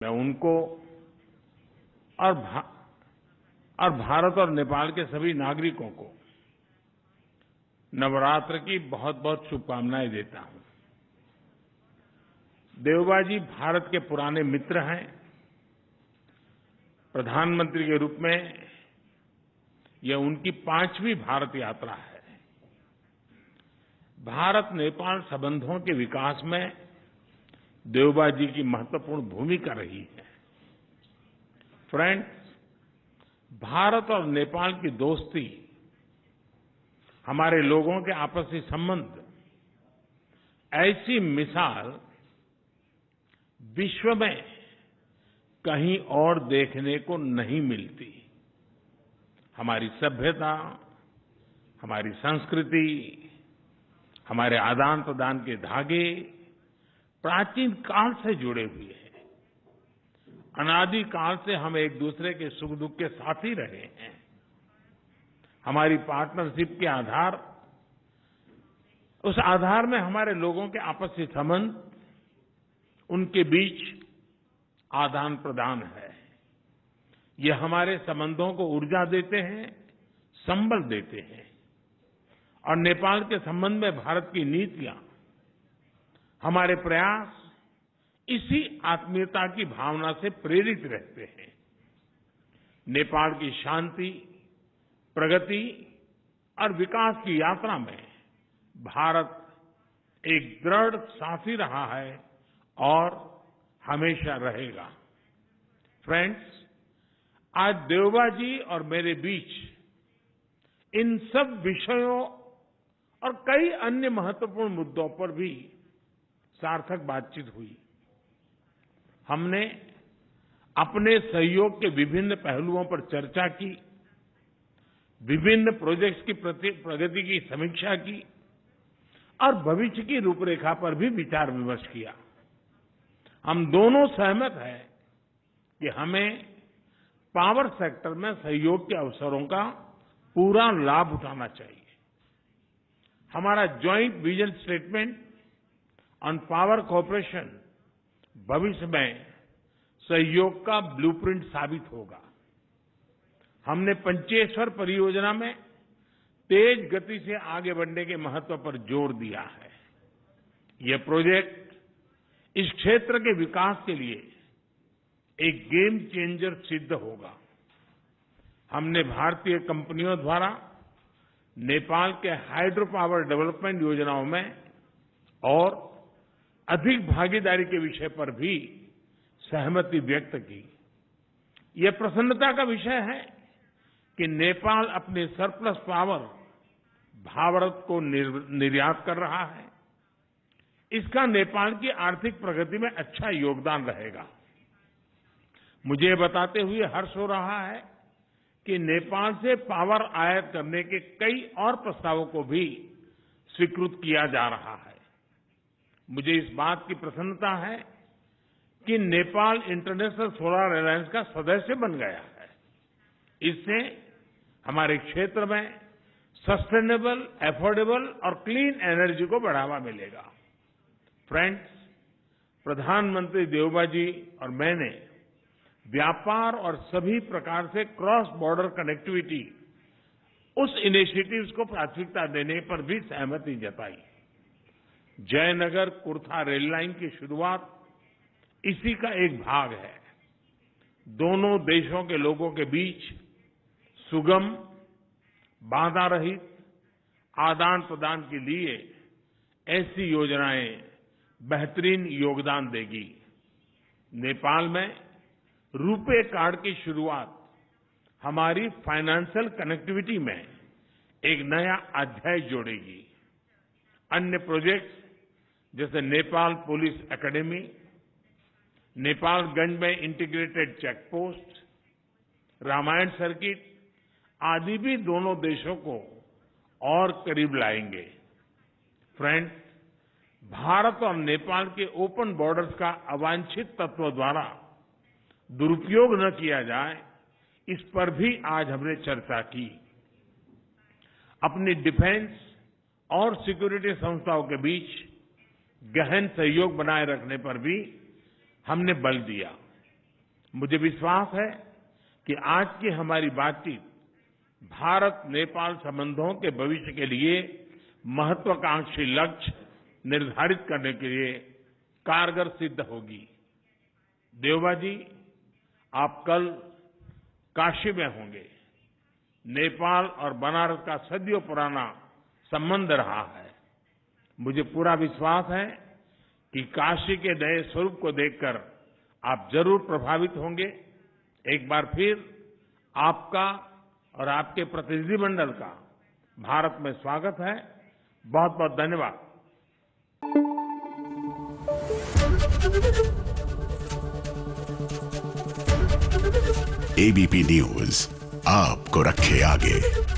मैं उनको और भारत और नेपाल के सभी नागरिकों को नवरात्र की बहुत बहुत शुभकामनाएं देता हूं। देवबा जी भारत के पुराने मित्र हैं। प्रधानमंत्री के रूप में यह उनकी 5वीं भारत यात्रा है। भारत नेपाल संबंधों के विकास में देवबा जी की महत्वपूर्ण भूमिका रही है। फ्रेंड्स, भारत और नेपाल की दोस्ती, हमारे लोगों के आपसी संबंध, ऐसी मिसाल विश्व में कहीं और देखने को नहीं मिलती। हमारी सभ्यता, हमारी संस्कृति, हमारे आदान प्रदान के धागे प्राचीन काल से जुड़े हुए हैं। अनादि काल से हम एक दूसरे के सुख दुख के साथी रहे हैं। हमारी पार्टनरशिप के उस आधार में हमारे लोगों के आपसी संबंध, उनके बीच आदान प्रदान है। ये हमारे संबंधों को ऊर्जा देते हैं, संबल देते हैं। और नेपाल के संबंध में भारत की नीतियां, हमारे प्रयास इसी आत्मीयता की भावना से प्रेरित रहते हैं। नेपाल की शांति, प्रगति और विकास की यात्रा में भारत एक दृढ़ साथी रहा है और हमेशा रहेगा। फ्रेंड्स, आज देवबा जी और मेरे बीच इन सब विषयों और कई अन्य महत्वपूर्ण मुद्दों पर भी सार्थक बातचीत हुई। हमने अपने सहयोग के विभिन्न पहलुओं पर चर्चा की, विभिन्न प्रोजेक्ट्स की प्रगति की समीक्षा की और भविष्य की रूपरेखा पर भी विचार विमर्श किया। हम दोनों सहमत हैं कि हमें पावर सेक्टर में सहयोग के अवसरों का पूरा लाभ उठाना चाहिए। हमारा joint vision statement on power cooperation भविष्य में सहयोग का ब्लूप्रिंट साबित होगा। हमने पंचेश्वर परियोजना में तेज गति से आगे बढ़ने के महत्व पर जोर दिया है। यह प्रोजेक्ट इस क्षेत्र के विकास के लिए एक गेम चेंजर सिद्ध होगा। हमने भारतीय कंपनियों द्वारा नेपाल के हाइड्रो पावर डेवलपमेंट योजनाओं में और अधिक भागीदारी के विषय पर भी सहमति व्यक्त की। यह प्रसन्नता का विषय है कि नेपाल अपने सरप्लस पावर भारत को निर्यात कर रहा है। इसका नेपाल की आर्थिक प्रगति में अच्छा योगदान रहेगा। मुझे बताते हुए हर्ष हो रहा है कि नेपाल से पावर आयात करने के कई और प्रस्तावों को भी स्वीकृत किया जा रहा है। मुझे इस बात की प्रसन्नता है कि नेपाल इंटरनेशनल सोलर अलायंस का सदस्य बन गया है। इससे हमारे क्षेत्र में सस्टेनेबल, अफोर्डेबल और क्लीन एनर्जी को बढ़ावा मिलेगा। फ्रेंड्स, प्रधानमंत्री देवबा जी और मैंने व्यापार और सभी प्रकार से क्रॉस बॉर्डर कनेक्टिविटी, उस इनिशिएटिव्स को प्राथमिकता देने पर भी सहमति जताई। जयनगर कुर्था रेल लाइन की शुरुआत इसी का एक भाग है। दोनों देशों के लोगों के बीच सुगम, बाधा रहित आदान प्रदान के लिए ऐसी योजनाएं बेहतरीन योगदान देगी। नेपाल में रुपे कार्ड की शुरुआत हमारी फाइनेंशियल कनेक्टिविटी में एक नया अध्याय जोड़ेगी। अन्य प्रोजेक्ट्स जैसे नेपाल पुलिस एकेडमी, नेपालगंज में integrated check post, Ramayana circuit आदि भी दोनों देशों को और करीब लाएंगे। फ्रेंड्स, भारत और नेपाल के ओपन बॉर्डर्स का अवांछित तत्व द्वारा दुरुपयोग न किया जाए, इस पर भी आज हमने चर्चा की। अपनी डिफेंस और सिक्योरिटी संस्थाओं के बीच गहन सहयोग बनाए रखने पर भी हमने बल दिया। मुझे विश्वास है कि आज की हमारी बातचीत भारत नेपाल संबंधों के भविष्य के लिए महत्वाकांक्षी लक्ष्य निर्धारित करने के लिए कारगर सिद्ध होगी। देवबा जी, आप कल काशी में होंगे। नेपाल और बनारस का सदियों पुराना संबंध रहा है। मुझे पूरा विश्वास है कि काशी के नए स्वरूप को देखकर आप जरूर प्रभावित होंगे। एक बार फिर आपका और आपके प्रतिनिधिमंडल का भारत में स्वागत है। बहुत बहुत धन्यवाद। एबीपी न्यूज आपको रखे आगे।